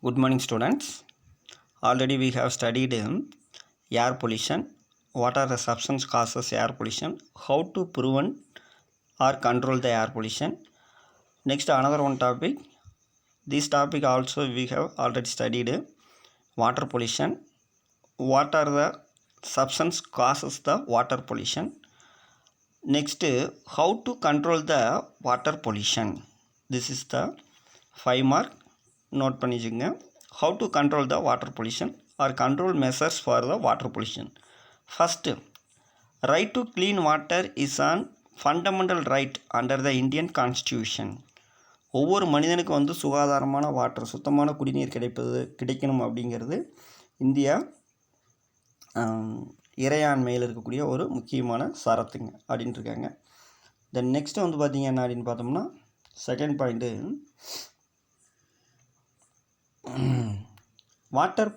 Good morning, students. Already we have studied air pollution. What are the substance causes air pollution? How to prevent or control the air pollution? Next, another one topic. This topic also we have already studied water pollution. What are the substance causes the water pollution? Next, how to control the water pollution? This is the 5 mark. Note பண்ணிச்சுங்க. How to control the water pollution or control measures for the water pollution. First, right to clean water is an fundamental right under the Indian Constitution. ஒவ்வொரு மனிதனுக்கு சுகாதாரமான water, சுத்தமான குடிநீர் கிடைக்கணும் அப்படிங்கிறது India இறையாண்மையில் இருக்கக்கூடிய ஒரு முக்கியமான சரத்துங்க அப்படின்ட்டு இருக்காங்க. தென் நெக்ஸ்ட்டு பார்த்திங்க என்ன அப்படின்னு பார்த்தோம்னா, second point water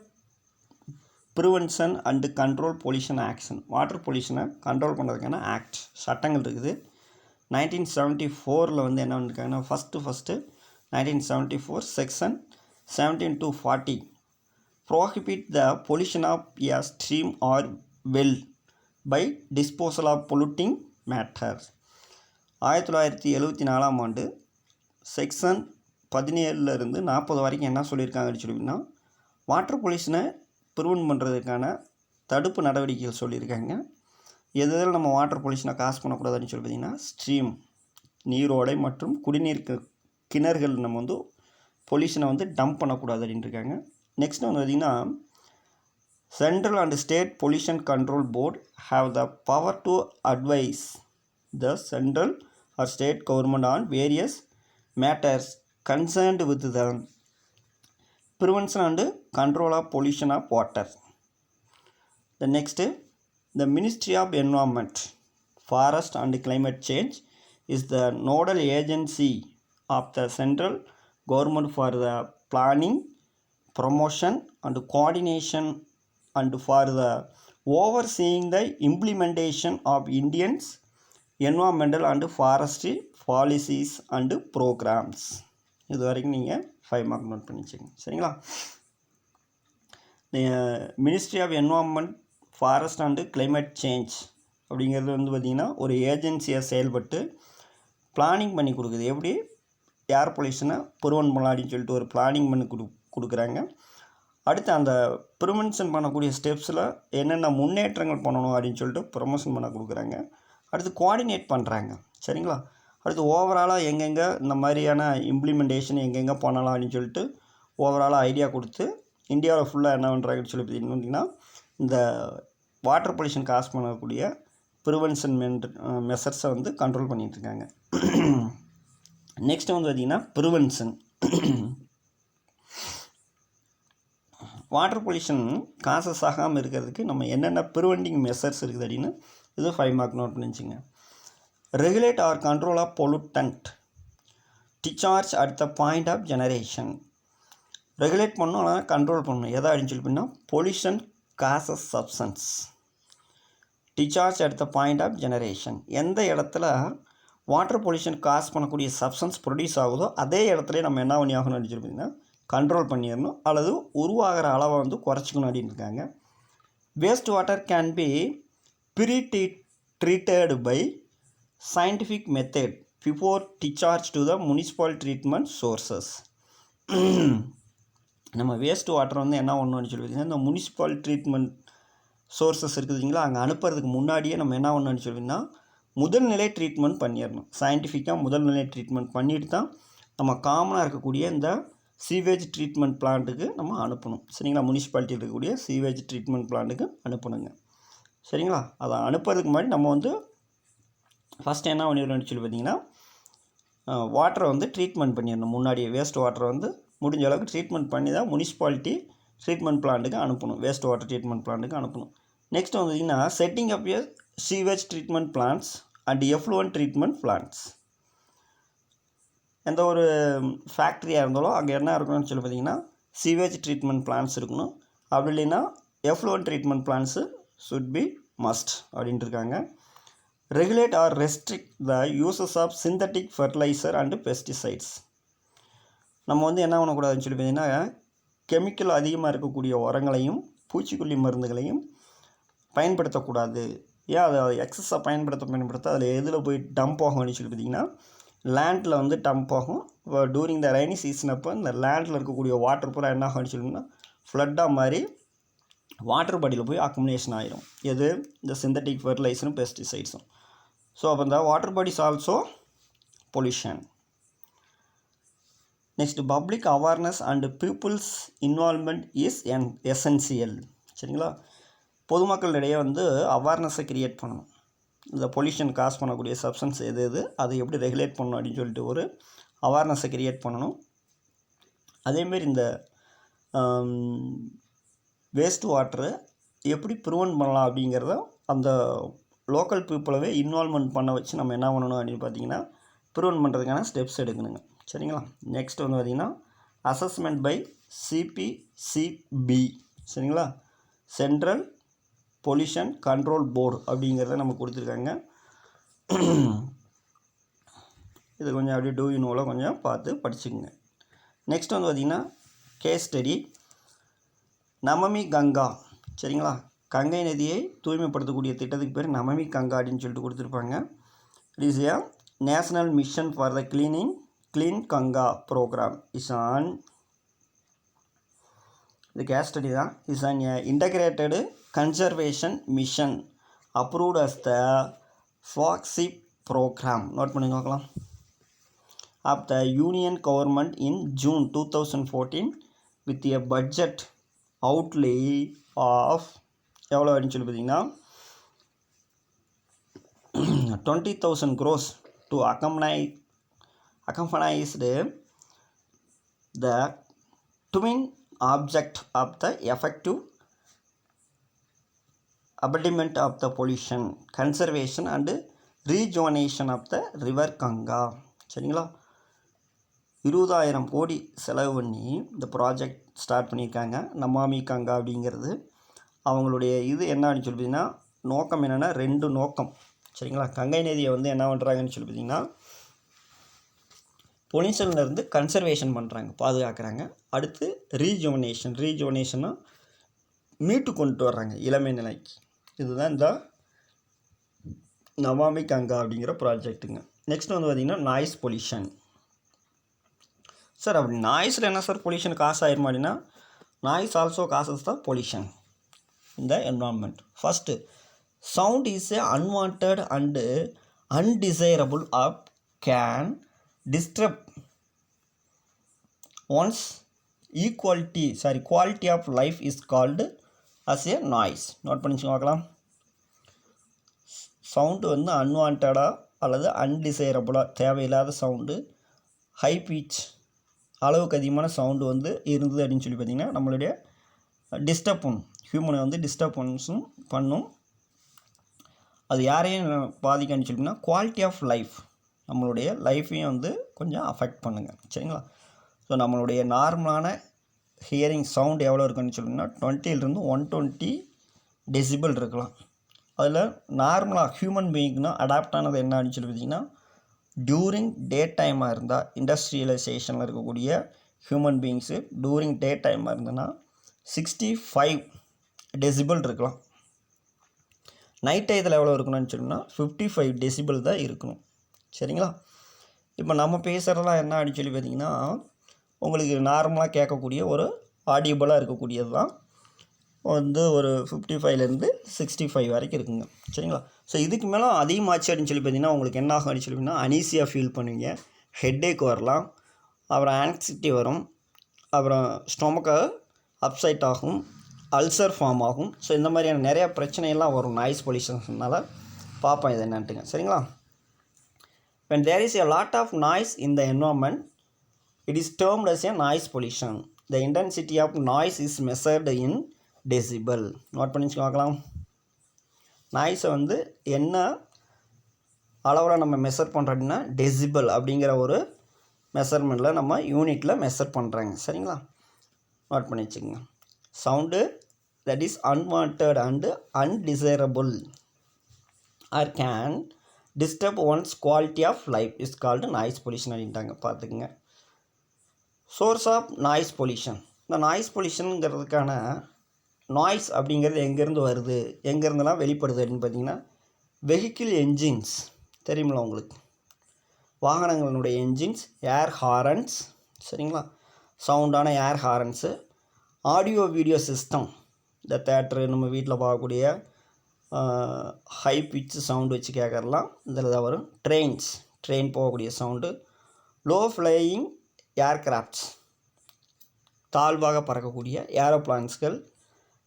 prevention and control pollution action. Water பொல்யூஷனை கண்ட்ரோல் பண்ணுறதுக்கான ஆக்ட் சட்டங்கள் இருக்குது. 1974 என்ன பண்ணியிருக்காங்கன்னா, first 1974 section 17 to 40 prohibit the pollution of a stream or well by disposal of polluting matter. 1974 ஆண்டு செக்ஷன் 17 40 வரைக்கும் என்ன சொல்லியிருக்காங்கன்னு சொல்லிங்கன்னா, வாட்டர் பொல்யூஷனை ப்ரிவென்ட் பண்ணுறதுக்கான தடுப்பு நடவடிக்கைகள் சொல்லியிருக்காங்க. எதில் நம்ம வாட்டர் பொல்யூஷனை காசு பண்ணக்கூடாதுன்னு சொல்லி பார்த்திங்கன்னா, ஸ்ட்ரீம் நீரோடை மற்றும் குடிநீர் கிணறுகள் நம்ம பொல்யூஷனை டம்ப் பண்ணக்கூடாது அப்படின்னு இருக்காங்க. நெக்ஸ்ட் பார்த்திங்கன்னா, central and state pollution control board have the power to advise the central or state government on various matters concerned with the prevention and control of pollution of water. The next, the Ministry of Environment, Forest and Climate Change is the nodal agency of the central government for the planning, promotion and coordination and for the overseeing the implementation of Indians environmental and forestry policies and programs. இது வரைக்கும் நீங்கள் 5 mark note பண்ணிச்சிங்க, சரிங்களா? Ministry of environment, forest and climate change அப்படிங்கிறது பார்த்திங்கன்னா ஒரு ஏஜென்சியாக செயல்பட்டு planning பண்ணி கொடுக்குது. எப்படி ஏர் பொல்யூஷனை ப்ரிவென்ட் பண்ணலாம் அப்படின்னு சொல்லிட்டு ஒரு பிளானிங் பண்ணி கொடுக்குறாங்க. அடுத்து அந்த ப்ரிவென்ஷன் பண்ணக்கூடிய ஸ்டெப்ஸில் என்னென்ன முன்னேற்றங்கள் பண்ணணும் அப்படின்னு சொல்லிட்டு ப்ரொமோஷன் பண்ண கொடுக்குறாங்க. அடுத்து கோஆர்டினேட் பண்ணுறாங்க, சரிங்களா? அடுத்து ஓவராலாக எங்கெங்கே இந்த மாதிரியான இம்ப்ளிமெண்டேஷன் எங்கெங்கே பண்ணலாம் அப்படின்னு சொல்லிட்டு ஓவராலாக ஐடியா கொடுத்து இந்தியாவில் ஃபுல்லாக என்ன பண்ணுறாங்கன்னு சொல்லி பார்த்திங்கன்னா, இந்த வாட்டர் பொல்யூஷன் காஸ் பண்ணக்கூடிய ப்ரிவென்ஷன் மெஷர்ஸை கண்ட்ரோல் பண்ணிகிட்ருக்காங்க. நெக்ஸ்ட்டு பார்த்திங்கன்னா ப்ரிவென்ஷன். வாட்டர் பொல்யூஷன் காசஸ் ஆகாமல் இருக்கிறதுக்கு நம்ம என்னென்ன ப்ரிவெண்டிங் மெஷர்ஸ் இருக்குது அப்படின்னு இது 5 மார்க் நோட் பண்ணி வச்சுங்க. Regulate or control of pollutant discharge at the point of generation. Regulate பண்ணணும், ஆனால் கண்ட்ரோல் பண்ணணும். எதை அப்படின்னு சொல்லி பண்ணால் pollution causes substance discharge at the point of generation. எந்த இடத்துல வாட்டர் பொல்யூஷன் காஸ் பண்ணக்கூடிய சப்ஸ்டன்ஸ் ப்ரொடியூஸ் ஆகுதோ அதே இடத்துல நம்ம என்ன பண்ணி ஆகணும் அப்படின்னு சொல்லி பார்த்தீங்கன்னா கண்ட்ரோல் பண்ணிடணும், அல்லது உருவாகிற அளவை குறைச்சிக்கணும் அப்படின்னு இருக்காங்க. Waste water can be treated by scientific method before discharge to the municipal treatment sources. நம்ம வேஸ்ட் வாட்டர் என்ன பண்ணணும்னு சொல்லி பார்த்தீங்கன்னா, இந்த முனிசிபல் ட்ரீட்மெண்ட் சோர்ஸஸ் இருக்குதுங்களா, அங்கே அனுப்புறதுக்கு முன்னாடியே நம்ம என்ன பண்ணணும்னு சொல்லிங்கன்னா முதல்நிலை ட்ரீட்மெண்ட் பண்ணிடணும். சயின்டிஃபிக்காக முதல்நிலை ட்ரீட்மெண்ட் பண்ணிட்டு தான் நம்ம காமனாக இருக்கக்கூடிய இந்த சீவேஜ் ட்ரீட்மெண்ட் பிளான்ட்டுக்கு நம்ம அனுப்பணும், சரிங்களா? முனிசிபாலிட்டியில் இருக்கக்கூடிய சீவேஜ் ட்ரீட்மெண்ட் பிளான்ட்டுக்கு அனுப்பணுங்க, சரிங்களா? அதை அனுப்புறதுக்கு முன்னாடி நம்ம ஃபஸ்ட் என்ன பண்ணிடணும்னு சொல்லி பார்த்திங்கன்னா, வாட்டரை ட்ரீட்மெண்ட் பண்ணிடணும். முன்னாடியே வேஸ்ட் வாட்டரை முடிஞ்ச அளவுக்கு ட்ரீட்மெண்ட் பண்ணி தான் முனிசிபாலிட்டி ட்ரீட்மெண்ட் பிளான்ட்டுக்கு அனுப்பணும், வேஸ்ட் வாட்டர் ட்ரீட்மெண்ட் பிளான்ட்டுக்கு அனுப்பணும். நெக்ஸ்ட் பார்த்திங்கன்னா setting up a sewage treatment plans and effluent treatment plans. எந்த ஒரு ஃபேக்ட்ரியாக இருந்தாலும் அங்கே என்ன இருக்கணும்னு சொல்லி பார்த்திங்கன்னா சீவேஜ் ட்ரீட்மெண்ட் பிளான்ஸ் இருக்கணும். அப்படி இல்லைன்னா effluent treatment plans should be must அப்படின்ட்டு இருக்காங்க. Regulate or restrict the uses of synthetic fertilizer and pesticides. நம்ம என்ன பண்ணக்கூடாதுன்னு சொல்லி பார்த்தீங்கன்னா, கெமிக்கல் அதிகமாக இருக்கக்கூடிய உரங்களையும் பூச்சிக்கொல்லி மருந்துகளையும் பயன்படுத்தக்கூடாது. ஏன் அதை எக்ஸஸாக பயன்படுத்த அதில் எதில் போய் டம்ப் ஆகும் அப்படின்னு சொல்லி பார்த்தீங்கன்னா லேண்டில் வந்து டம்ப் ஆகும். இப்போ டூரிங் த ரெய்னி சீசன் அப்போ இந்த லேண்டில் இருக்கக்கூடிய வாட்டர் பூரா என்ன ஆகும்னு சொல்லிங்கன்னா ஃப்ளட்டாக மாதிரி வாட்டர் பாடியில் போய் அக்குமுலேஷன் ஆயிரும். எது இந்த சிந்தட்டிக் ஃபெர்டிலைசரும் பெஸ்டிசைட்ஸும். ஸோ அப்போ இந்த water bodies also pollution. Next public awareness and people's involvement is essential. சரிங்களா, பொதுமக்களிடையே வந்து அவேர்னஸை க்ரியேட் பண்ணணும். இந்த பொல்யூஷன் காஸ் பண்ணக்கூடிய சப்ஸ்டன்ஸ் எது அதை எப்படி ரெகுலேட் பண்ணணும் அப்படின்னு சொல்லிட்டு ஒரு அவேர்னஸை க்ரியேட் பண்ணணும். அதேமாரி இந்த வேஸ்ட் வாட்டரை எப்படி ப்ரிவென்ட் பண்ணலாம் அப்படிங்கிறத அந்த லோக்கல் பீப்புளவே இன்வால்மெண்ட் பண்ண வச்சு நம்ம என்ன பண்ணணும் அப்படின்னு பார்த்தீங்கன்னா ப்ரிவென்ட் பண்ணுறதுக்கான ஸ்டெப்ஸ் எடுக்கணுங்க. சரிங்களா, நெக்ஸ்ட் வந்து பார்த்திங்கன்னா அசஸ்மெண்ட் பை சிபிசிபி. சரிங்களா, சென்ட்ரல் பொல்யூஷன் கண்ட்ரோல் போர்டு அப்படிங்கிறத நம்ம கொடுத்துருக்காங்க. இது கொஞ்சம் அப்படியே டூ யூ நோவில் கொஞ்சம் பார்த்து படிச்சுக்கோங்க. நெக்ஸ்ட் வந்து பார்த்திங்கன்னா கேஸ் ஸ்டடி நமமி கங்கா. சரிங்களா, கங்கை நதியை தூய்மைப்படுத்தக்கூடிய திட்டத்துக்கு பேர் நமமி கங்கா அப்படின்னு சொல்லிட்டு கொடுத்துருப்பாங்க. It is a national mission for the clean Ganga programme is on. இது கேஸ் ஸ்டடி தான். Is an integrated conservation mission approved as the flagship programme. Note பண்ணி பார்க்கலாம். Of the union government in June 2014 with a budget outlay of எவ்வளோ அப்படின்னு சொல்லி பார்த்தீங்கன்னா 20,000 crores to accompanies the twin object of the effective abatement of the pollution, conservation and rejuvenation of the river Ganga. சரிங்களா, 20,000 கோடி செலவு பண்ணி இந்த project start பண்ணியிருக்காங்க. நமாமி கங்கா அப்படிங்கிறது அவங்களுடைய இது என்ன அப்படின்னு சொல்லி பார்த்தீங்கன்னா நோக்கம் என்னென்னா 2 நோக்கம். சரிங்களா, கங்கை நதியை வந்து என்ன பண்ணுறாங்கன்னு சொல்லி பார்த்தீங்கன்னா பொல்யூஷன்லேருந்து கன்சர்வேஷன் பண்ணுறாங்க, பாதுகாக்கிறாங்க. அடுத்து ரீஜுவனேஷன்னா மீட்டு கொண்டு வர்றாங்க இளமை நிலைக்கு. இதுதான் இந்த நமாமி கங்கா அப்படிங்கிற ப்ராஜெக்ட்டுங்க. நெக்ஸ்ட் வந்து பார்த்திங்கன்னா நாய்ஸ் பொல்யூஷன். சார் அப்படி நாய்ஸில் என்ன சார் பொல்யூஷன் காசு ஆயிருமா அப்படின்னா noise also causes the pollution in the environment. First, sound is a unwanted and undesirable or can disturb one's quality of life is called as a noise. Note பண்ணி பார்க்கலாம். Sound வந்து அன்வான்டாக அல்லது அன்டிசைரபுளாக தேவையில்லாத sound, high beach அளவுக்கு அதிகமான sound வந்து இருந்தது அப்படின்னு சொல்லி பார்த்திங்கன்னா நம்மளுடைய டிஸ்டர்ப் பண்ணும், ஹியூமனை வந்து டிஸ்டர்பன்ஸும் பண்ணும். அது யாரையும் பாதிக்கணும்னு சொல்லிங்கன்னா குவாலிட்டி ஆஃப் லைஃப், நம்மளுடைய லைஃப்பையும் வந்து கொஞ்சம் அஃபெக்ட் பண்ணுங்கள். சரிங்களா, ஸோ நம்மளுடைய நார்மலான ஹியரிங் சவுண்டு எவ்வளோ இருக்குன்னு சொல்லிங்கன்னா 20 to 120 டெசிபிள் இருக்கலாம். அதில் நார்மலாக ஹியூமன் பீயிங்னா அடாப்ட் ஆனது என்ன அப்படின்னு சொல்லி பார்த்திங்கன்னா டியூரிங் டே டைமாக இருந்தால் இண்டஸ்ட்ரியலைசேஷனில் இருக்கக்கூடிய ஹியூமன் பீயிங்ஸு டூரிங் டே டைமாக இருந்ததுன்னா 65 டெசிபிள் இருக்கலாம். நைட் டயத்தில் எவ்வளோ இருக்கணும்னு சொன்னால் 55 டெசிபிள் தான் இருக்கணும். சரிங்களா, இப்போ நம்ம பேசுகிறதெல்லாம் என்ன அப்படின்னு சொல்லி பார்த்திங்கன்னா உங்களுக்கு நார்மலாக கேட்கக்கூடிய ஒரு ஆடியபிளாக இருக்கக்கூடியது தான் வந்து ஒரு 55லேருந்து 65 வரைக்கும் இருக்குங்க. சரிங்களா, ஸோ இதுக்கு மேலே அதிகமாச்சு அப்படின்னு சொல்லி பார்த்திங்கன்னா உங்களுக்கு என்ன ஆகும் அப்படின்னு சொல்லி அனீசியாக ஃபீல் பண்ணுவீங்க, ஹெட்டேக் வரலாம், அப்புறம் ஆங்ஸைட்டி வரும், அப்புறம் ஸ்டொமக்கை அப்சைட் ஆகும், அல்சர் ஃபார்ம் ஆகும். ஸோ இந்த மாதிரியான நிறையா பிரச்சனையெல்லாம் வரும் நாய்ஸ் பொல்யூஷன்ஸ்னால. பார்ப்போம் இது என்னன்ட்டுங்க. சரிங்களா, when there is a lot of noise in the environment it is termed as a noise pollution. The intensity of noise is measured in decibel. Note பண்ணி பார்க்கலாம். நாய்ஸை வந்து என்ன அளவில் நம்ம மெஷர் பண்ணுறோம் அப்படின்னா டெசிபல் அப்படிங்கிற ஒரு மெஷர்மெண்ட்டில் நம்ம யூனிட்டில் மெஷர் பண்ணுறாங்க. சரிங்களா, நோட் பண்ணி வச்சுக்கோங்க. Sound that is unwanted and undesirable or can disturb one's quality of life is called noise pollution அப்படின்ட்டாங்க. பார்த்துக்குங்க. Source of noise pollution. இந்த நாய்ஸ் பொல்யூஷனுங்கிறதுக்கான நாய்ஸ் அப்படிங்கிறது எங்கேருந்து வருது, எங்கேருந்துலாம் வெளிப்படுது அப்படின்னு பார்த்திங்கன்னா, வெஹிக்கிள் என்ஜின்ஸ் தெரியுமில்ல உங்களுக்கு, வாகனங்களினுடைய என்ஜின்ஸ், ஏர் ஹாரன்ஸ், சரிங்களா, சவுண்டான ஏர் ஹாரன்ஸு, ஆடியோ வீடியோ சிஸ்டம், இந்த தேட்ரு நம்ம வீட்டில் பார்க்கக்கூடிய ஹை பிட்ச் சவுண்டு வச்சு கேட்கறலாம் இதில் தான் வரும். ட்ரெயின் போகக்கூடிய சவுண்டு, லோ ஃப்ளையிங் ஏர்கிராஃப்ட்ஸ், தாழ்வாக பறக்கக்கூடிய ஏரோப்ளான்ஸ்கள்,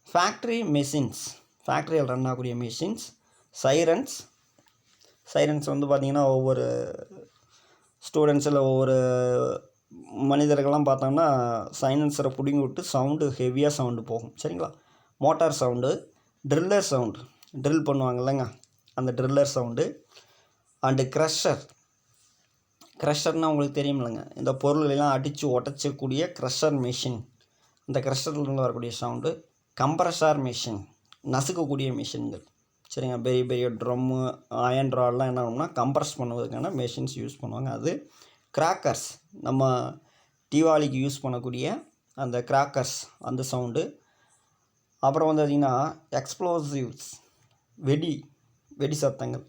ஃபேக்ட்ரி மெஷின்ஸ், ஃபேக்ட்ரியில் ரன் ஆகக்கூடிய மெஷின்ஸ், சைரன்ஸ் வந்து பார்த்திங்கன்னா ஒவ்வொரு ஸ்டூடெண்ட்ஸில் ஒவ்வொரு மனிதர்கள்லாம் பார்த்தோம்னா சைலன்சரை பிடுங்கி விட்டு சவுண்டு ஹெவியாக சவுண்டு போகும், சரிங்களா. Motor sound, driller sound, drill பண்ணுவாங்க இல்லைங்க, அந்த ட்ரில்லர் சவுண்டு, அண்டு க்ரஷர்னால் உங்களுக்கு தெரியும் இல்லைங்க, இந்த பொருளெல்லாம் அடித்து உடச்சக்கூடிய க்ரஷர் மிஷின், இந்த க்ரஷர்லேருந்து வரக்கூடிய சவுண்டு, கம்ப்ரஸர் மிஷின், நசுக்கக்கூடிய மிஷின்கள், சரிங்க. பெரிய பெரிய ட்ரம்மு, அயன் ராட்லாம் என்ன ஆகும்னா கம்ப்ரஸ் பண்ணுவதற்கான மெஷின்ஸ் யூஸ் பண்ணுவாங்க. அது கிராக்கர்ஸ், நம்ம தீபாவளிக்கு யூஸ் பண்ணக்கூடிய அந்த கிராக்கர்ஸ், அந்த சவுண்டு. அப்புறம் வந்து பார்த்திங்கன்னா எக்ஸ்ப்ளோசிவ்ஸ், வெடி சத்தங்கள்.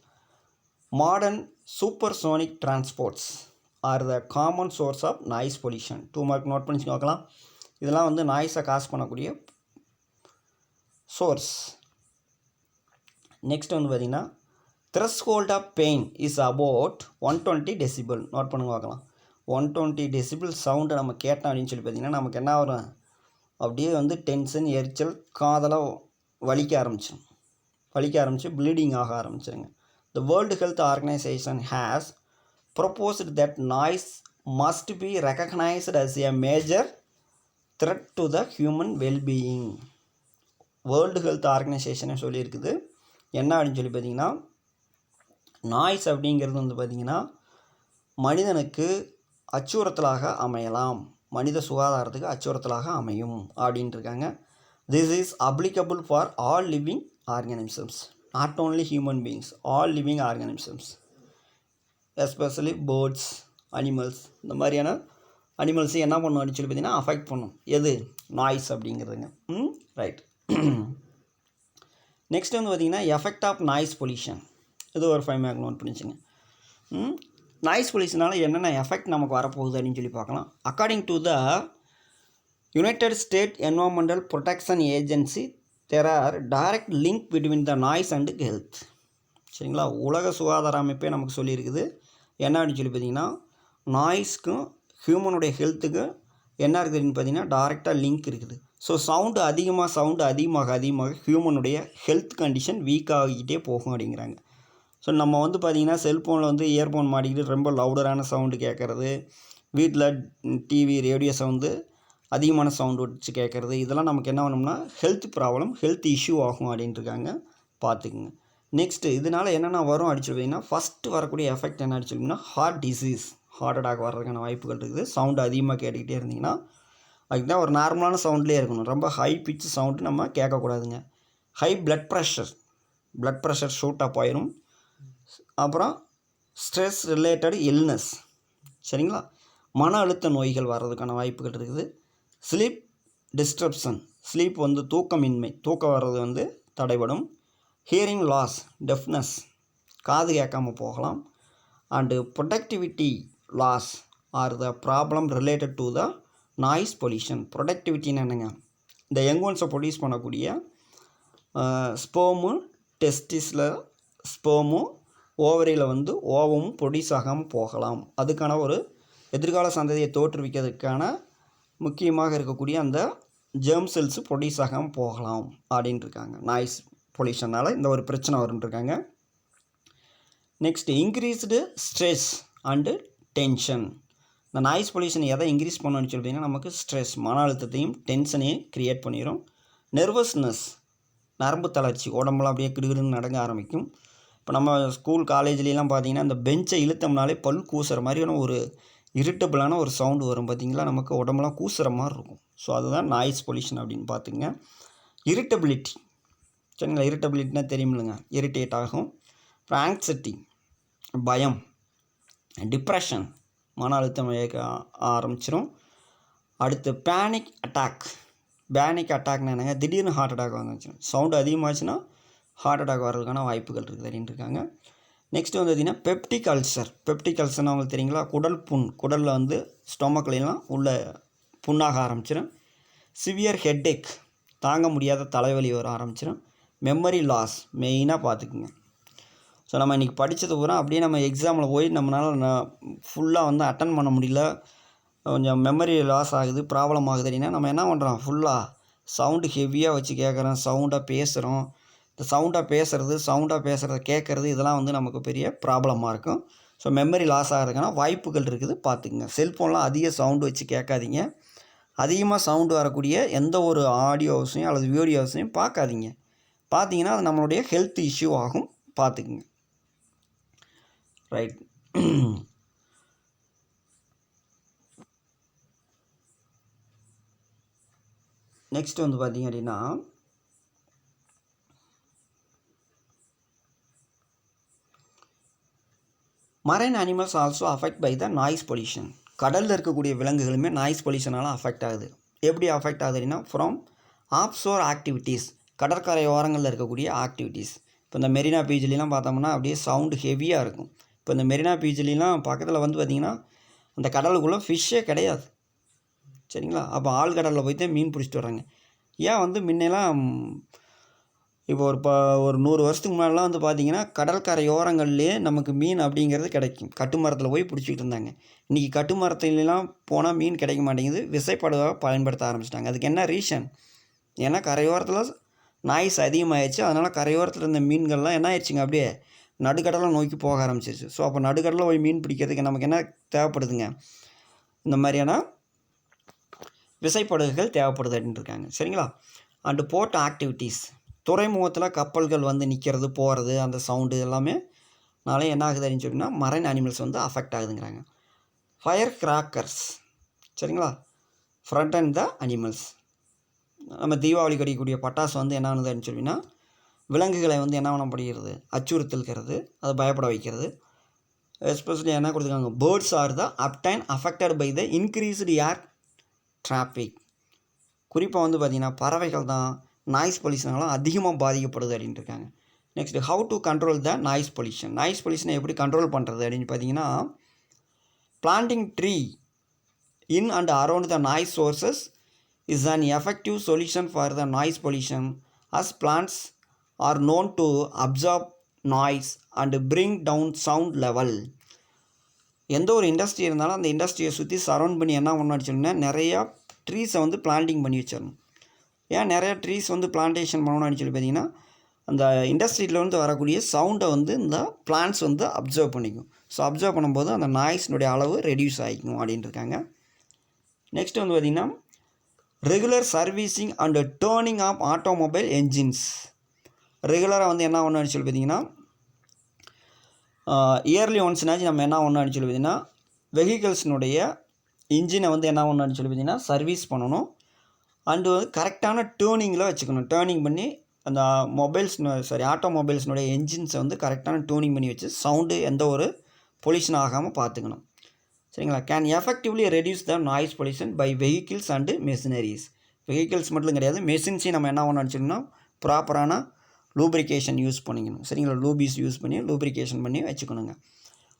Modern supersonic transports are the common source of noise pollution. 2 mark note பண்ணி பார்க்கலாம். இதெல்லாம் வந்து நாய்ஸை காஸ் பண்ணக்கூடிய சோர்ஸ். நெக்ஸ்ட் வந்து பார்த்திங்கன்னா threshold of pain is about 120 decibel. Note பண்ணுங்க பார்க்கலாம். 120 டெசிபிள் சவுண்டை நம்ம கேட்டோம் அப்படின்னு சொல்லி பார்த்திங்கன்னா நமக்கு என்ன வரும், அப்படியே வந்து டென்ஷன், எரிச்சல், காதெல்லாம் வலிக்க ஆரம்பிச்சு ப்ளீடிங் ஆக ஆரம்பிச்சிருங்க. The World Health Organization has proposed that noise must be recognized as a major threat to the human well-being. World health ஆர்கனைசேஷனே சொல்லியிருக்குது என்ன அப்படின்னு சொல்லி பார்த்திங்கன்னா, நாய்ஸ் அப்படிங்கிறது வந்து பார்த்திங்கன்னா மனிதனுக்கு அச்சுறுத்தலாக அமையலாம், மனித சுகாதாரத்துக்கு அச்சுறுத்தலாக அமையும் அப்படின்ட்டு இருக்காங்க. This is applicable for all living organisms, not only human beings, all living organisms, especially birds, animals. இந்த மாதிரியான அனிமல்ஸை என்ன பண்ணும் அப்படின்னு சொல்லி பார்த்திங்கன்னா அஃபெக்ட் பண்ணும் எது, நாய்ஸ் அப்படிங்கிறதுங்க. ரைட். நெக்ஸ்ட் வந்து பார்த்திங்கன்னா எஃபெக்ட் ஆஃப் நாய்ஸ் பொல்யூஷன். இது ஒரு 5 மார்க் நோட் பண்ணிச்சுங்க. நாய்ஸ் பொல்யூஷனால் என்னென்ன எஃபெக்ட் நமக்கு வரப்போகுது அப்படின்னு சொல்லி பார்க்கலாம். According to the United State Environmental Protection Agency there are direct link between the noise and health, சரிங்களா. உலக சுகாதார அமைப்பே நமக்கு சொல்லியிருக்குது என்ன அப்படின்னு சொல்லி பார்த்திங்கன்னா நாய்ஸ்க்கும் ஹியூமனுடைய ஹெல்த்துக்கும் என்ன இருக்குதுன்னு பார்த்திங்கன்னா டைரெக்டாக லிங்க் இருக்குது. ஸோ சவுண்டு அதிகமாக ஹியூமனுடைய ஹெல்த் கண்டிஷன் வீக் ஆகிக்கிட்டே போகும் அப்படிங்கிறாங்க. ஸோ நம்ம வந்து பார்த்திங்கன்னா செல்ஃபோனில் வந்து இயர்ஃபோன் மாட்டிக்கிட்டு ரொம்ப லவுடரான சவுண்டு கேட்குறது, வீட்டில் டிவி ரேடியோ சவுண்டு அதிகமான சவுண்டு வச்சு கேட்குறது, இதெல்லாம் நமக்கு என்ன பண்ணணும்னா ஹெல்த் ப்ராப்ளம், ஹெல்த் இஷ்யூ ஆகும் அப்படின்ட்டு இருக்காங்க, பார்த்துக்குங்க. நெக்ஸ்ட்டு இதனால் என்னென்ன வரும் அடிச்சு பார்த்தீங்கன்னா ஃபஸ்ட்டு வரக்கூடிய எஃபெக்ட் என்ன அடிச்சுன்னா ஹார்ட் டிசீஸ், ஹார்ட் அட்டாக் வர்றதுக்கான வாய்ப்புகள் இருக்குது. சவுண்டு அதிகமாக கேட்டுக்கிட்டே இருந்திங்கன்னா அதுக்கு தான் ஒரு நார்மலான சவுண்ட்லேயே இருக்கணும், ரொம்ப ஹை பிட்ச் சவுண்டு நம்ம கேட்கக்கூடாதுங்க. ஹை பிளட் ப்ரெஷர் ஷூட்டாக போயிடும். அப்புறம் ஸ்ட்ரெஸ் ரிலேட்டட் இல்னஸ், சரிங்களா, மன அழுத்த நோய்கள் வர்றதுக்கான வாய்ப்புகள் இருக்குது. ஸ்லீப் டிஸ்டர்ப்ஷன், ஸ்லீப் வந்து தூக்கம் வர்றது வந்து தடைபடும். ஹியரிங் லாஸ், டெஃப்னஸ், காது கேட்காமல் போகலாம். And productivity loss are the problem related to the noise pollution. ப்ரொடக்டிவிட்டின்னு என்னங்க, இந்த யங்கோன்ஸை ப்ரொடியூஸ் பண்ணக்கூடிய ஸ்போமு, டெஸ்டிஸில் ஸ்போமு, ஓவரியில் வந்து ஓவமும் ப்ரொடியூஸ் ஆகாமல் போகலாம். அதுக்கான ஒரு எதிர்கால சந்ததியை தோற்றுவிக்கிறதுக்கான முக்கியமாக இருக்கக்கூடிய அந்த ஜெர்ம் செல்ஸு ப்ரொடியூஸ் ஆகாமல் போகலாம் அப்படின்ட்டு இருக்காங்க. நாய்ஸ் பொல்யூஷனால் இந்த ஒரு பிரச்சனை வரும்ன்ட்ருக்காங்க. Next increased stress and tension. இந்த நாய்ஸ் பொல்யூஷன் எதை இன்க்ரீஸ் பண்ணணும்னு சொல்லிட்டிங்கன்னா நமக்கு ஸ்ட்ரெஸ், மன அழுத்தத்தையும் டென்ஷனையும் க்ரியேட் பண்ணிடும். நெர்வஸ்னஸ், நரம்பு தளர்ச்சி, உடம்புலாம் அப்படியே கிடுகிடுன்னு நடங்க ஆரம்பிக்கும். இப்போ நம்ம ஸ்கூல் காலேஜ்லாம் பார்த்திங்கன்னா இந்த பெஞ்சை இழுத்தோம்னாலே பல் கூசுகிற மாதிரியான ஒரு இரிட்டபிளான ஒரு சவுண்டு வரும் பார்த்திங்களா, நமக்கு உடம்புலாம் கூசுகிற மாதிரி இருக்கும். ஸோ அதுதான் நாய்ஸ் பொல்யூஷன் அப்படின்னு பார்த்துங்க. இரிட்டபிலிட்டி, சரிங்களா, இரிட்டபிலிட்டினா தெரியுமில்லைங்க, இரிட்டேட் ஆகும். அப்புறம் ஆங்ஸைட்டி, பயம், டிப்ரெஷன், மன அழுத்தம் ஆரம்பிச்சிடும். அடுத்து பேனிக் அட்டாக்னா என்னங்க, திடீர்னு ஹார்ட் அட்டாக் வந்துச்சு, சவுண்டு அதிகமாச்சுன்னா ஹார்ட் அட்டாக் வர்றதுக்கான வாய்ப்புகள் இருக்குது அப்படின்னு இருக்காங்க. நெக்ஸ்ட்டு வந்து பார்த்திங்கன்னா பெப்டிக் அல்சர்னால் உங்களுக்கு தெரியுங்களா, குடலில் வந்து ஸ்டொமக்லாம் உள்ள புண்ணாக ஆரம்பிச்சிடும். சிவியர் ஹெட்டேக், தாங்க முடியாத தலைவலி வர ஆரம்பிச்சிடும். மெமரி லாஸ் மெயினாக பார்த்துக்குங்க. ஸோ நம்ம இன்றைக்கி படித்தது பூரா அப்படியே நம்ம எக்ஸாமில் போய் நம்மளால் ஃபுல்லாக வந்து அட்டன் பண்ண முடியல, கொஞ்சம் மெமரி லாஸ் ஆகுது, ப்ராப்ளம் ஆகுது அப்படின்னா நம்ம என்ன பண்ணுறோம், ஃபுல்லாக சவுண்டு ஹெவியாக வச்சு கேட்குறோம், சவுண்டாக பேசுகிறோம். இந்த சவுண்டாக பேசுகிறத கேட்குறது இதெல்லாம் வந்து நமக்கு பெரிய ப்ராப்ளமாக இருக்கும். ஸோ மெமரி லாஸ் ஆகிறதுக்கான வாய்ப்புகள் இருக்குது, பார்த்துக்குங்க. செல்ஃபோன்லாம் அதிக சவுண்டு வச்சு கேட்காதீங்க. அதிகமாக சவுண்டு வரக்கூடிய எந்த ஒரு ஆடியோஸையும் அல்லது வீடியோஸையும் பார்க்காதீங்க. பார்த்தீங்கன்னா அது நம்மளுடைய ஹெல்த் இஷ்யூ ஆகும், பார்த்துக்குங்க. ரைட். நெக்ஸ்ட் வந்து பார்த்திங்க அப்படின்னா marine animals also affect by the noise pollution. கடலில் இருக்கக்கூடிய விலங்குகளுமே நாய்ஸ் பொல்யூஷனால் அஃபெக்ட் ஆகுது. எப்படி அஃபெக்ட் ஆகுது அப்படின்னா ஃப்ரம் ஆஃப்ஷோர் ஆக்டிவிட்டீஸ், கடற்கரை ஓரங்களில் இருக்கக்கூடிய ஆக்டிவிட்டீஸ். இப்போ இந்த மெரினா பீச்லாம் பார்த்தோம்னா அப்படியே சவுண்டு ஹெவியாக இருக்கும். இப்போ இந்த மெரினா பீச்லாம் பக்கத்தில் வந்து பார்த்திங்கன்னா அந்த கடலுக்குள்ளே ஃபிஷ்ஷே கிடையாது, சரிங்களா. அப்போ ஆழ்கடலில் போய் தான் மீன் பிடிச்சிட்டு வர்றாங்க. ஏன் வந்து முன்னெல்லாம் இப்போ ஒரு 100 வருஷத்துக்கு முன்னாடிலாம் வந்து பார்த்திங்கன்னா கடற்கரையோரங்கள்லேயே நமக்கு மீன் அப்படிங்கிறது கிடைக்கும். கட்டுமரத்தில் போய் பிடிச்சிக்கிட்டு இருந்தாங்க. இன்றைக்கி கட்டுமரத்துலலாம் போனால் மீன் கிடைக்க மாட்டேங்குது, விசைப்படகாக பயன்படுத்த ஆரம்பிச்சிட்டாங்க. அதுக்கு என்ன ரீசன்? ஏன்னா கரையோரத்தில் நாய்ஸ் அதிகமாகிடுச்சு. அதனால் கரையோரத்தில் இருந்த மீன்கள்லாம் என்ன ஆயிடுச்சுங்க, அப்படியே நடுக்கடலை நோக்கி போக ஆரம்பிச்சிருச்சு. ஸோ அப்போ நடுக்கடலில் போய் மீன் பிடிக்கிறதுக்கு நமக்கு என்ன தேவைப்படுதுங்க, இந்த மாதிரியான விசைப்படகுகள் தேவைப்படுது அப்படின்னு இருக்காங்க, சரிங்களா. அண்டு போர்ட் ஆக்டிவிட்டீஸ், துறைமுகத்தில் கப்பல்கள் வந்து நிற்கிறது போகிறது அந்த சவுண்டு எல்லாமே நாளே என்ன ஆகுது அப்படின்னு சொன்னால் மரைன் அனிமல்ஸ் வந்து அஃபெக்ட் ஆகுதுங்கிறாங்க. ஃபயர் கிராக்கர்ஸ், சரிங்களா, ஃப்ரண்ட் அண்ட் த அனிமல்ஸ். நம்ம தீபாவளிக்கு அடிக்கக்கூடிய பட்டாசு வந்து என்ன ஆகுது அப்படின்னு சொன்னால் விலங்குகளை வந்து என்ன பண்ணப்படுகிறது, அச்சுறுத்தல்கிறது, அதை பயப்பட வைக்கிறது. எஸ்பெஷலி என்ன கொடுத்துருக்காங்க, birds are the often affected by the increased air traffic. குறிப்பாக வந்து பார்த்திங்கன்னா பறவைகள் தான் நாய்ஸ் பொல்யூஷனாலும் அதிகமாக பாதிக்கப்படுது அப்படின்ட்டு இருக்காங்க. Next, how to control the noise பொல்யூஷனை எப்படி கண்ட்ரோல் பண்ணுறது அப்படின்னு பார்த்தீங்கன்னா, planting tree in and around the noise sources is an effective solution for the noise pollution, as plants are known to absorb noise and bring down sound level. எந்த ஒரு industry இருந்தாலும் அந்த இண்டஸ்ட்ரியை சுற்றி சரௌண்ட் பண்ணி என்ன பண்ணணும்னு சொன்னால் நிறையா ட்ரீஸை வந்து பிளான்டிங் பண்ணி வச்சிடணும். ஏன் நிறையா ட்ரீஸ் வந்து பிளான்டேஷன் பண்ணணும்னு சொல்லி பார்த்தீங்கன்னா அந்த இண்டஸ்ட்ரியிலேருந்து வரக்கூடிய சவுண்டை வந்து இந்த பிளான்ட்ஸ் வந்து அப்சர்வ் பண்ணிக்கும். ஸோ அப்சர்வ் பண்ணும்போது அந்த நாய்ஸினுடைய அளவு ரெடியூஸ் ஆகிக்கும் அப்படின்ட்டு இருக்காங்க. நெக்ஸ்ட் வந்து பார்த்திங்கன்னா regular servicing and turning of automobile engines. ரெகுலராக வந்து என்ன ஒன்று சொல்லி பார்த்தீங்கன்னா இயர்லி ஒன்ஸ்னாச்சும் நம்ம என்ன ஒன்று சொல்லி பார்த்தீங்கன்னா வெஹிக்கிள்ஸினுடைய இன்ஜினை வந்து என்ன ஒன்று சொல்லி பார்த்தீங்கன்னா சர்வீஸ் பண்ணணும். அண்டு வந்து கரெக்டான டேர்னிங்கில் வச்சுக்கணும். டேர்னிங் பண்ணி அந்த ஆட்டோமொபைல்ஸ்னுடைய என்ஜின்ஸை வந்து கரெக்டான டேர்னிங் பண்ணி வச்சு சவுண்டு எந்த ஒரு பொல்யூஷன் ஆகாமல் பார்த்துக்கணும், சரிங்களா. Can effectively reduce the noise pollution by vehicles and machineries. Vehicles மட்டும் கிடையாது, மெஷின்ஸையும் நம்ம என்ன பண்ண வச்சுக்கணும்னா ப்ராப்பரான லூப்ரிகேஷன் யூஸ் பண்ணிக்கணும், சரிங்களா. லூபிஸ் யூஸ் பண்ணி லூப்ரிகேஷன் பண்ணி வச்சுக்கணுங்க.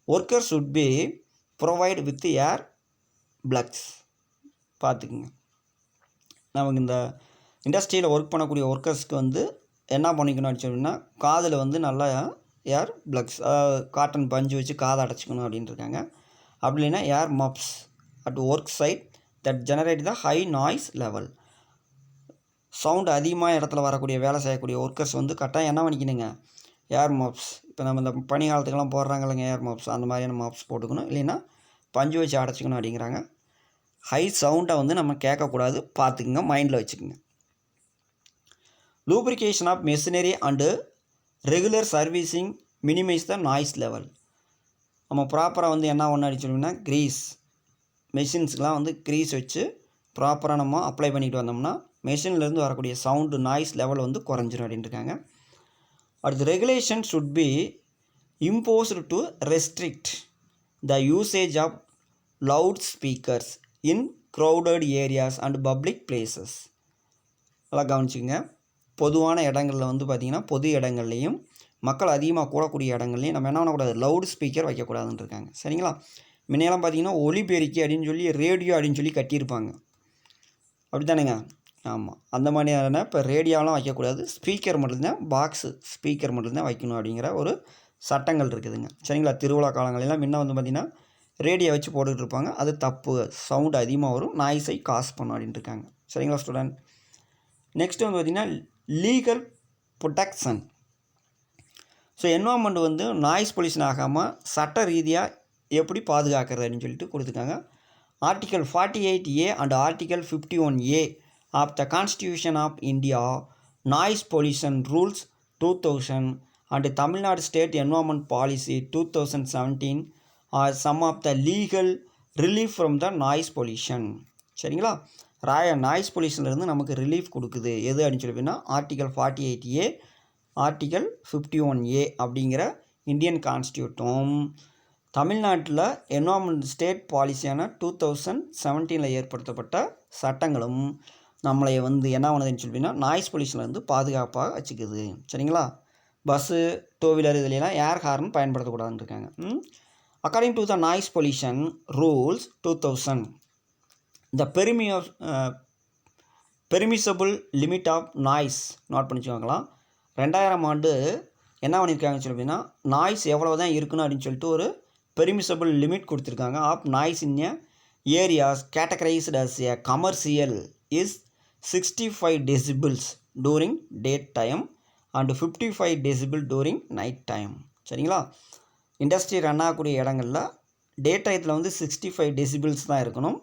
Worker should be provide with ear plugs. பார்த்துக்குங்க, நமக்கு இந்த இண்டஸ்ட்ரியில் ஒர்க் பண்ணக்கூடிய ஒர்க்கர்ஸ்க்கு வந்து என்ன பண்ணிக்கணும்னு சொன்னால் காதில் வந்து நல்லா ஏர் ப்ளக்ஸ், காட்டன் பஞ்சு வச்சு காதை அடைச்சிக்கணும் அப்படின்ட்டு இருக்காங்க. அப்படி இல்லைன்னா ear muffs at work site that generate the high noise level. Sound அதிகமாக இடத்துல வரக்கூடிய வேலை செய்யக்கூடிய ஒர்க்கர்ஸ் வந்து கரெக்டாக என்ன பண்ணிக்கணுங்க, ஏர் மப்ஸ். இப்போ நம்ம இந்த பனி காலத்துக்கெல்லாம் போடுறாங்க இல்லைங்க ஏர் மப்ஸ், அந்த மாதிரியான மப்ஸ் போட்டுக்கணும். இல்லைன்னா பஞ்சு வச்சு அடைச்சிக்கணும் அப்படிங்கிறாங்க. ஹை சவுண்டை வந்து நம்ம கேட்கக்கூடாது, பார்த்துக்குங்க, மைண்டில் வச்சுக்கோங்க. Lubrication of machinery and regular servicing minimise the noise level. நம்ம ப்ராப்பராக வந்து என்ன ஒன்று அடிச்சோம்னா க்ரீஸ், மெஷின்ஸ்க்கெலாம் வந்து க்ரீஸ் வச்சு ப்ராப்பராக நம்ம அப்ளை பண்ணிட்டு வந்தோம்னா மெஷின்லேருந்து வரக்கூடிய சவுண்டு நாய்ஸ் லெவல் வந்து குறைஞ்சிரும் அப்படின்ட்டு இருக்காங்க. அடுத்து regulation should be imposed to restrict the usage of loud speakers in crowded areas and public places. அதெல்லாம் கவனிச்சுங்க. பொதுவான இடங்களில் வந்து பார்த்திங்கன்னா பொது இடங்கள்லையும் மக்கள் அதிகமாக கூடக்கூடிய இடங்கள்லையும் நம்ம என்ன பண்ணக்கூடாது, லவுட் ஸ்பீக்கர் வைக்கக்கூடாதுன்னு இருக்காங்க. சரிங்களா? முன்னையெல்லாம் பார்த்திங்கன்னா ஒலிபெருக்கி அப்படின்னு சொல்லி ரேடியோ அப்படின்னு சொல்லி கட்டியிருப்பாங்க. அப்படி தானேங்க? ஆமாம். அந்த மாதிரியான இப்போ ரேடியோலாம் வைக்கக்கூடாது, ஸ்பீக்கர் மட்டும்தான், பாக்ஸு ஸ்பீக்கர் மட்டும்தான் வைக்கணும் அப்படிங்கிற ஒரு சட்டங்கள் இருக்குதுங்க. சரிங்களா? திருவிழா காலங்களெல்லாம் முன்ன வந்து பார்த்திங்கன்னா ரேடியோ வச்சு போட்டுக்கிட்டு இருப்பாங்க. அது தப்பு, சவுண்டு அதிகமாக வரும், நாய்ஸை காஸ் பண்ணும் அப்படின்ட்டு இருக்காங்க. சரிங்களா ஸ்டூடெண்ட்? நெக்ஸ்ட்டு வந்து பார்த்திங்கன்னா லீகல் ப்ரொடெக்ஷன். ஸோ என்வால்மெண்ட் வந்து நாய்ஸ் பொல்யூஷன் ஆகாமல் சட்ட ரீதியாக எப்படி பாதுகாக்கிறது அப்படின்னு சொல்லிட்டு கொடுத்துருக்காங்க. Article 48A and article 51A of the constitution of India, noise pollution rules 2000 and Tamil Nadu state environment policy 2017 are some of the legal relief from the noise pollution. சரிங்களா? நாய்ஸ் பொல்யூஷன்லேருந்து நமக்கு ரிலீஃப் கொடுக்குது எது அப்படின்னு சொல்லி ஆர்டிகல் 48A ஆர்டிகல் 51A அப்படிங்கிற Indian கான்ஸ்டியூட்டும் தமிழ்நாட்டில் environment state பாலிசியான 2017 ஏற்படுத்தப்பட்ட சட்டங்களும் நம்மளை வந்து என்ன பண்ணுதுன்னு சொல்லினா நாய்ஸ் பொல்யூஷன்லேருந்து பாதுகாப்பாக வச்சுக்குது. சரிங்களா? பஸ்ஸு, டூ வீலர் இதுலாம் ஏர் ஹார்ன் பயன்படுத்தக்கூடாதுன்னு இருக்காங்க. According to the noise pollution rules 2000 the permissible limit of noise note பண்ணிச்சுவாங்களாம். 2000 ஆண்டு என்ன பண்ணியிருக்காங்கன்னு சொல்லி அப்படின்னா நாய்ஸ் எவ்வளோ தான் இருக்கணும் அப்படின்னு சொல்லிட்டு ஒரு பெர்மிசபிள் லிமிட் கொடுத்துருக்காங்க. Of noise in areas categorised as a commercial is 65 decibels during day time and 55 decibel during night time. சரிங்களா? இண்டஸ்ட்ரி ரன் ஆகக்கூடிய இடங்களில் டே டயத்தில் வந்து 65 decibels தான் இருக்கணும்.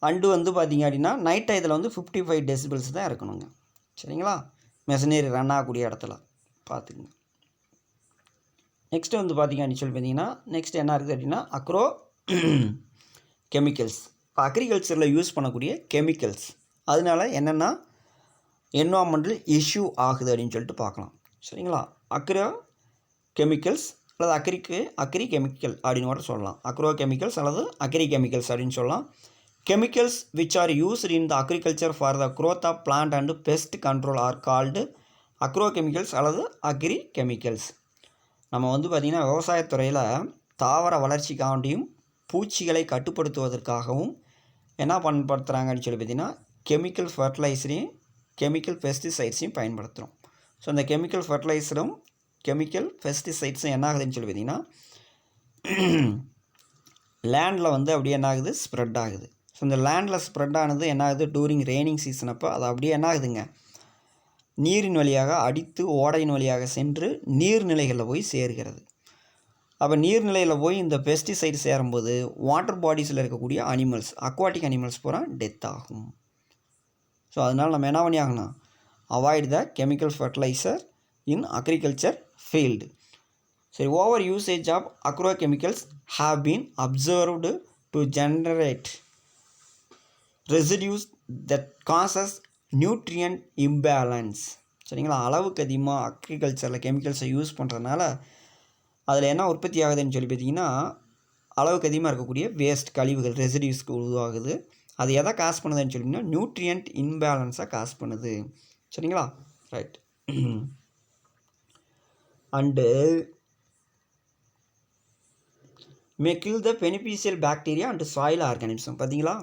அண்டு வந்து பார்த்திங்க அப்படின்னா நைட் டயத்தில் வந்து 55 decibels தான் இருக்கணுங்க. சரிங்களா? மெஷினரி ரன் ஆகக்கூடிய இடத்துல பார்த்துக்குங்க. நெக்ஸ்ட்டு வந்து பார்த்திங்க அப்படின்னு சொல்லி பார்த்தீங்கன்னா நெக்ஸ்ட் என்ன இருக்குது அப்படின்னா அக்ரோ கெமிக்கல்ஸ். இப்போ அக்ரிகல்ச்சரில் யூஸ் பண்ணக்கூடிய கெமிக்கல்ஸ் அதனால என்னென்னா என்வால்மெண்டல் இஷ்யூ ஆகுது அப்படின்னு சொல்லிட்டு பார்க்கலாம். சரிங்களா? அக்ரோ கெமிக்கல்ஸ் அல்லது அக்ரி கெமிக்கல் அப்படின்னு கூட சொல்லலாம். அக்ரோ கெமிக்கல்ஸ் அல்லது அக்ரி கெமிக்கல்ஸ் அப்படின்னு சொல்லலாம். Chemicals which are used in the agriculture for the growth of plant and pest control are called agrochemicals அல்லது agri chemicals. நம்ம வந்து பார்த்திங்கன்னா விவசாயத்துறையில் தாவர வளர்ச்சிக்காண்டியும் பூச்சிகளை கட்டுப்படுத்துவதற்காகவும் என்ன பயன்படுத்துகிறாங்கன்னு சொல்லி பார்த்திங்கன்னா கெமிக்கல் ஃபர்டிலைசரையும் கெமிக்கல் பெஸ்டிசைட்ஸையும் பயன்படுத்துகிறோம். ஸோ அந்த கெமிக்கல் ஃபர்டிலைசரும் கெமிக்கல் பெஸ்டிசைட்ஸும் என்ன ஆகுதுன்னு சொல்லி பார்த்திங்கன்னா லேண்டில் வந்து அப்படியே என்ன ஆகுது, ஸ்ப்ரெட் ஆகுது. ஸோ இந்த லேண்டில் ஸ்ப்ரெட் ஆனது என்ன ஆகுது, டூரிங் ரெய்னிங் சீசன் அப்போ அது அப்படியே என்ன ஆகுதுங்க, நீரின் வழியாக அடித்து ஓடையின் வழியாக சென்று நீர்நிலைகளில் போய் சேர்கிறது. அப்போ நீர்நிலையில் போய் இந்த பெஸ்டிசைடு சேரும்போது வாட்டர் பாடிஸில் இருக்கக்கூடிய அனிமல்ஸ், அக்வாட்டிக் அனிமல்ஸ் பூரா டெத் ஆகும். ஸோ அதனால் நம்ம என்ன பண்ணி ஆகணும், avoid the chemical fertiliser in agriculture field. சரி, over usage of agrochemicals have been observed to generate residues that causes nutrient imbalance. சரிங்களா? அளவுக்கு அதிகமாக அக்ரிகல்ச்சரில் கெமிக்கல்ஸை யூஸ் பண்ணுறதுனால அதில் என்ன உற்பத்தி ஆகுதுன்னு சொல்லி பார்த்தீங்கன்னா அளவுக்கு அதிகமாக இருக்கக்கூடிய வேஸ்ட் கழிவுகள் ரெசிடியூஸ்க்கு உருவாகுது. அது எதை காசு பண்ணுதுன்னு சொல்லிங்கன்னா நியூட்ரியன்ட் இம்பேலன்ஸாக காசு பண்ணுது. சரிங்களா? Right. And may kill the beneficial bacteria and soil organism. பார்த்தீங்களா?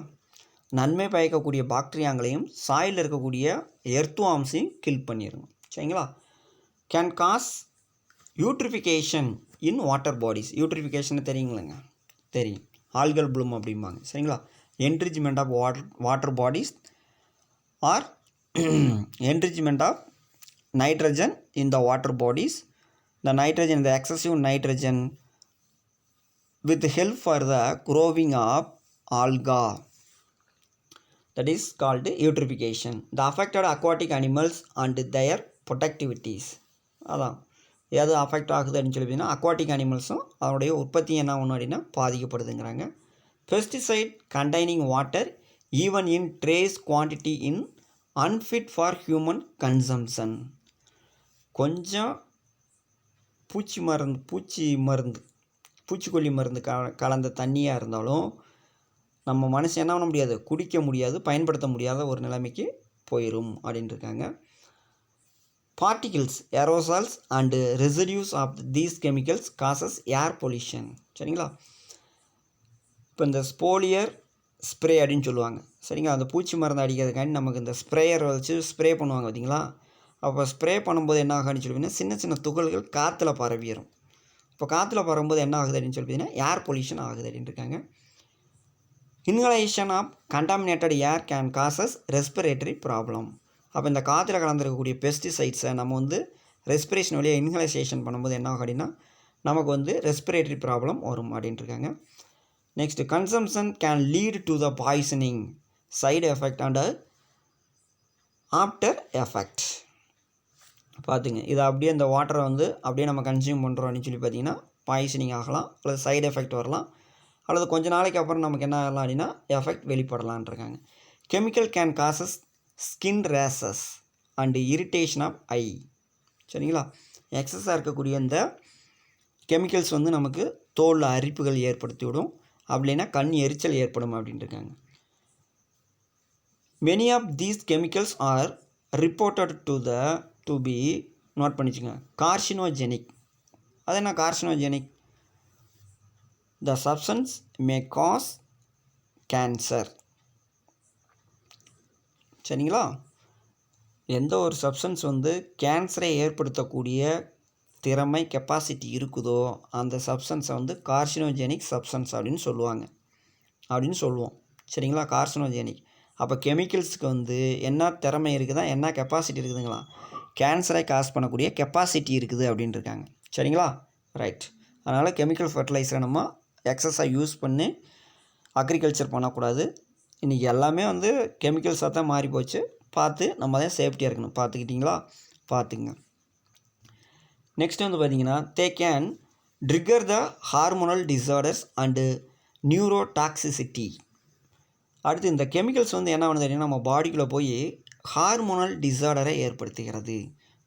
நன்மை பயக்கக்கூடிய பாக்டீரியாங்களையும் சாயில் இருக்கக்கூடிய எர்த்வார்ம்ஸையும் கில் பண்ணிடுங்க. சரிங்களா? Can cause eutrophication in water bodies. Eutrophication தெரியுங்களேங்க? தெரியும். ஆல்கல் ப்ளூம் அப்படிம்பாங்க. சரிங்களா? Enrichment of water bodies or enrichment of nitrogen in the water bodies. The nitrogen, the excessive nitrogen with help for the growing of alga, that is called eutrophication. The affected aquatic animals and their productivities. அதான் எது affect ஆகுது அப்படின்னு சொல்லி பார்த்தீங்கன்னா aquatic அனிமல்ஸும் அதனுடைய உற்பத்தி என்ன ஒன்று அப்படின்னா பாதிக்கப்படுதுங்கிறாங்க. Pesticide containing water even in trace quantity in unfit for human consumption. கொஞ்சம் பூச்சிக்கொல்லி மருந்து கலந்த தண்ணியாக இருந்தாலும் நம்ம மனுஷன் என்ன பண்ண முடியாது, குடிக்க முடியாது, பயன்படுத்த முடியாத ஒரு நிலைமைக்கு போயிடும் அப்படின்ட்டு இருக்காங்க. Particles, aerosols and residues of these chemicals causes air pollution. சரிங்களா? இப்போ இந்த ஸ்போலியர் ஸ்ப்ரே அப்படின்னு சொல்லுவாங்க. சரிங்களா? அந்த பூச்சி மருந்து அடிக்கிறதுக்காண்டி நமக்கு இந்த ஸ்ப்ரேயர் வச்சு ஸ்ப்ரே பண்ணுவாங்க பார்த்தீங்களா? அப்போ ஸ்ப்ரே பண்ணும்போது என்ன ஆகுதுன்னு சொல்லி பார்த்தீங்கன்னா, சின்ன சின்ன துகள்கள் காற்றுல பரவிடும். இப்போ காற்றுல பரவும்போது என்ன ஆகுது அப்படின்னு சொல்லி பார்த்தீங்கன்னா, ஏர் பொல்யூஷன் ஆகுது அப்படின்னு இருக்காங்க. Inhalation of contaminated air can causes respiratory problem. அப்போ இந்த காற்றுல கலந்துருக்கக்கூடிய பெஸ்டிசைட்ஸை நம்ம வந்து ரெஸ்பிரேஷன் வழியாக இன்ஹலேஷன் பண்ணும்போது என்ன ஆகும் அப்படின்னா, நமக்கு வந்து ரெஸ்பிரேட்டரி ப்ராப்ளம் வரும் அப்படின்ட்டு இருக்காங்க. Next, consumption can lead to the poisoning side effect and after effect. பார்த்துங்க, இதை அப்படியே இந்த வாட்டரை வந்து அப்படியே நம்ம கன்சியூம் பண்ணுறோம் அப்படின்னு சொல்லி பார்த்தீங்கன்னா பாய்சனிங் ஆகலாம், அல்லது சைடு எஃபெக்ட் வரலாம், அல்லது கொஞ்சம் நாளைக்கு அப்புறம் நமக்கு என்ன ஆகலாம் அப்படின்னா எஃபெக்ட் வெளிப்படலான் இருக்காங்க. Chemical can causes skin rashes and irritation of eye. சரிங்களா? எக்ஸஸாக இருக்கக்கூடிய இந்த கெமிக்கல்ஸ் வந்து நமக்கு தோலில் அரிப்புகள் ஏற்படுத்தி விடும், அப்படின்னா கண் எரிச்சல் ஏற்படும் அப்படின்ட்டு இருக்காங்க. Many of these chemicals are reported to be note பண்ணிச்சுங்க கார்சினோஜெனிக். அது என்ன carcinogenic? The substance may cause cancer. சரிங்களா? எந்த ஒரு சப்ஸ்டன்ஸ் வந்து கேன்சரை ஏற்படுத்தக்கூடிய திறமை கெப்பாசிட்டி இருக்குதோ அந்த சப்ஸ்டன்ஸை வந்து கார்சினோஜெனிக் சப்ஸ்டன்ஸ் அப்படின்னு சொல்லுவோம். சரிங்களா? கார்சினோஜெனிக். அப்போ கெமிக்கல்ஸுக்கு வந்து என்ன திறமை இருக்குதா, என்ன கெப்பாசிட்டி இருக்குதுங்களா, கேன்சரை காஸ் பண்ணக்கூடிய கெப்பாசிட்டி இருக்குது அப்படின்ட்டு இருக்காங்க. சரிங்களா? ரைட். அதனால் கெமிக்கல் ஃபர்டிலைசரை நம்ம எக்ஸஸாக யூஸ் பண்ணி அக்ரிகல்ச்சர் பண்ணக்கூடாது. இன்றைக்கி எல்லாமே வந்து கெமிக்கல்ஸாக தான் மாறி போச்சு. பார்த்து நம்ம தான் சேஃப்டியாக இருக்கணும். பார்த்துக்கிட்டிங்களா? பார்த்துங்க. நெக்ஸ்ட் வந்து பார்த்திங்கன்னா, they can trigger the hormonal disorders and neurotoxicity. அடுத்து இந்த கெமிக்கல்ஸ் வந்து என்ன பண்ணுது அப்படின்னா நம்ம பாடிக்குள்ளே போய் ஹார்மோனல் டிஸார்டரை ஏற்படுத்துகிறது,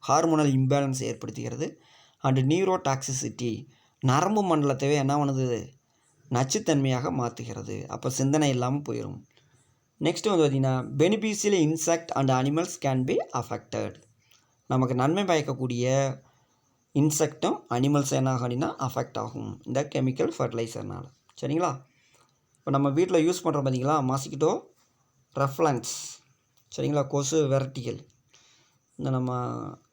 ஹார்மோனல் இம்பேலன்ஸ் ஏற்படுத்துகிறது. அண்டு நியூரோடாக்சிசிட்டி, நரம்பு மண்டலத்தையே என்ன பண்ணுது, நச்சுத்தன்மையாக மாற்றுகிறது. அப்போ சிந்தனை இல்லாமல் போயிடும். நெக்ஸ்ட்டு வந்து பார்த்திங்கன்னா, beneficial insect and animals can be affected. நமக்கு நன்மை பயக்கக்கூடிய இன்செக்டும் அனிமல்ஸ் என்ன ஆகும் அப்படின்னா அஃபெக்ட் ஆகும் இந்த கெமிக்கல் ஃபர்டிலைசர்னால். சரிங்களா? இப்போ நம்ம வீட்டில் யூஸ் பண்ணுறோம் பார்த்தீங்களா, மாஸ்கிட்டோ ரெஃப்லன்ஸ். சரிங்களா? கொசு விரட்டிகள். இந்த நம்ம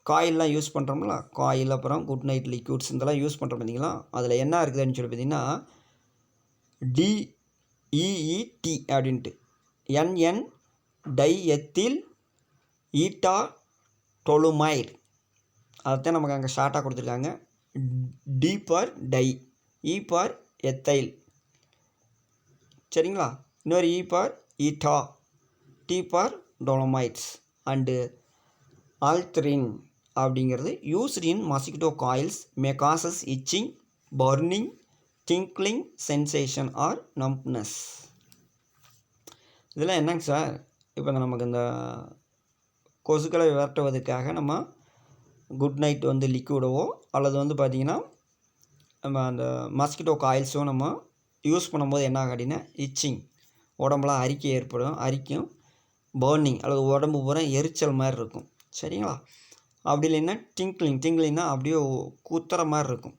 காயிலெலாம் யூஸ் பண்ணுறோம்ல, காயில், அப்புறம் குட் நைட் லிக்யூட்ஸ் இதெல்லாம் யூஸ் பண்ணுறோம் பார்த்தீங்களா, அதில் என்ன இருக்குதுன்னு சொல்லி பார்த்தீங்கன்னா DEET அப்படின்ட்டு NN டைஎத்தில் ஈட்டா டொலுமைடு. அதைத்தான் நமக்கு அங்கே ஷார்ட்டாக கொடுத்துருக்காங்க. D for di, E for ethyl. சரிங்களா? இன்னொரு E for eta, T for dolomites and allethrin அப்படிங்கிறது used in mosquito coils may causes itching, burning, tingling sensation or numbness. இதெல்லாம் என்னங்க சார், இப்போ நமக்கு இந்த கொசுக்களை விரட்டுவதற்காக நம்ம குட் நைட் வந்து லிக்விடவோ அல்லது வந்து பார்த்திங்கன்னா நம்ம அந்த மஸ்கிட்டோ காயில்ஸோ நம்ம யூஸ் பண்ணும்போது என்ன ஆகும் அப்படின்னா இச்சிங், உடம்புலாம் அரிக்கும், பர்னிங் அல்லது உடம்பு பூரா எரிச்சல் மாதிரி இருக்கும். சரிங்களா? அப்படி இல்லைன்னா டிங்க்லிங்னா அப்படியே குத்துற மாதிரி இருக்கும்.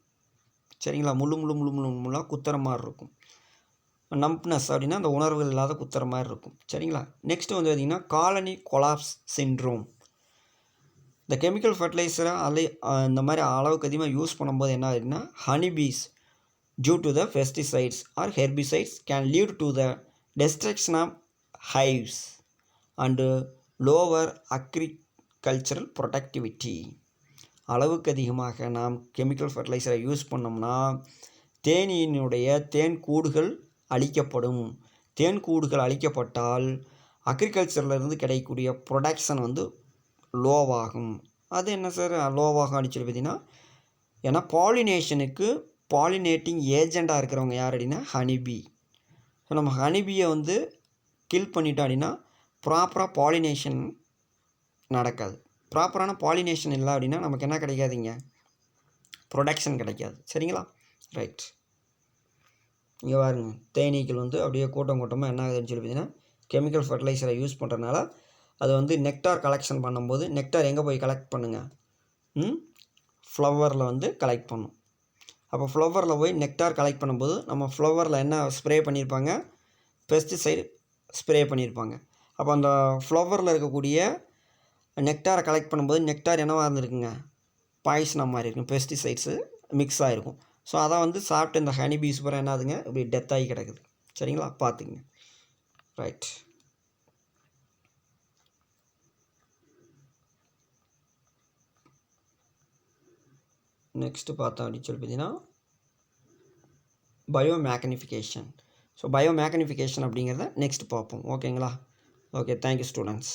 சரிங்களா? முள்ளாக குத்துற மாதிரி இருக்கும். நம்ப்னஸ் அப்படின்னா அந்த உணர்வுகள் இல்லாத குத்துற மாதிரி இருக்கும். சரிங்களா? நெக்ஸ்ட்டு வந்து பார்த்திங்கன்னா காலனி கொலாப்ஸ் சிண்ட்ரோம். இந்த கெமிக்கல் ஃபர்டிலைசரை இந்த மாதிரி அளவுக்கு அதிகமாக யூஸ் பண்ணும்போது என்ன ஆகுதுன்னா honeybees due to the pesticides or herbicides can lead to the destruction of hives and lower agricultural productivity. அளவுக்கு அதிகமாக நாம் கெமிக்கல் ஃபர்டிலைசரை யூஸ் பண்ணோம்னா தேனீனுடைய தேன் கூடுகள் அழிக்கப்படும். தேன் கூடுகள் அழிக்கப்பட்டால் அக்ரிகல்ச்சர்லேருந்து கிடைக்கக்கூடிய ப்ரொடக்ஷன் வந்து லோவாகும். அது என்ன சார் லோவாகும் அப்படின்னு சொல்லி பார்த்தீங்கன்னா, ஏன்னா பாலினேட்டிங் ஏஜெண்டாக இருக்கிறவங்க யார் அப்படின்னா ஹனிபி. ஸோ நம்ம ஹனிபியை வந்து கில் பண்ணிட்டோம் அப்படின்னா ப்ராப்பராக பாலினேஷன் நடக்காது. ப்ராப்பரான பாலினேஷன் இல்லை அப்படின்னா நமக்கு என்ன கிடைக்காதுங்க, ப்ரொடக்ஷன் கிடைக்காது. சரிங்களா? ரைட். இங்கே பாருங்க, தேனீக்கள் வந்து அப்படியே கூட்டம் கூட்டமாக என்ன ஆகுதுன்னு சொல்லி பார்த்தீங்கன்னா கெமிக்கல் ஃபர்டிலைசரை யூஸ் பண்ணுறதுனால அது வந்து நெக்டார் கலெக்ஷன் பண்ணும்போது நெக்டார் எங்கே போய் கலெக்ட் பண்ணுங்க, ஃப்ளவரில் வந்து கலெக்ட் பண்ணும். அப்போ ஃப்ளவரில் போய் நெக்டார் கலெக்ட் பண்ணும்போது நம்ம ஃப்ளவரில் என்ன ஸ்ப்ரே பண்ணியிருப்பாங்க, பெஸ்டிசைடு ஸ்ப்ரே பண்ணியிருப்பாங்க. அப்போ அந்த ஃப்ளவரில் இருக்கக்கூடிய நெக்டாரை கலெக்ட் பண்ணும்போது நெக்டார் என்னவாக இருந்திருக்குங்க, பாய்சனாக மாதிரி இருக்கும், பெஸ்டிசைட்ஸு மிக்ஸ் ஆகிருக்கும். ஸோ அதை வந்து சாப்பிட்டு இந்த ஹனி பீஸ் பூரா என்ன ஆகுதுங்க, இப்படி டெத் ஆகி கிடக்குது. சரிங்களா, பார்த்துக்குங்க. ரைட். நெக்ஸ்ட்டு பார்த்தோம் அப்படின்னு சொல்லி பார்த்தீங்கன்னா பயோமேக்னிஃபிகேஷன். ஸோ பயோமேக்னிஃபிகேஷன் அப்படிங்கிறத நெக்ஸ்ட் பார்ப்போம். ஓகேங்களா? Okay, thank you students.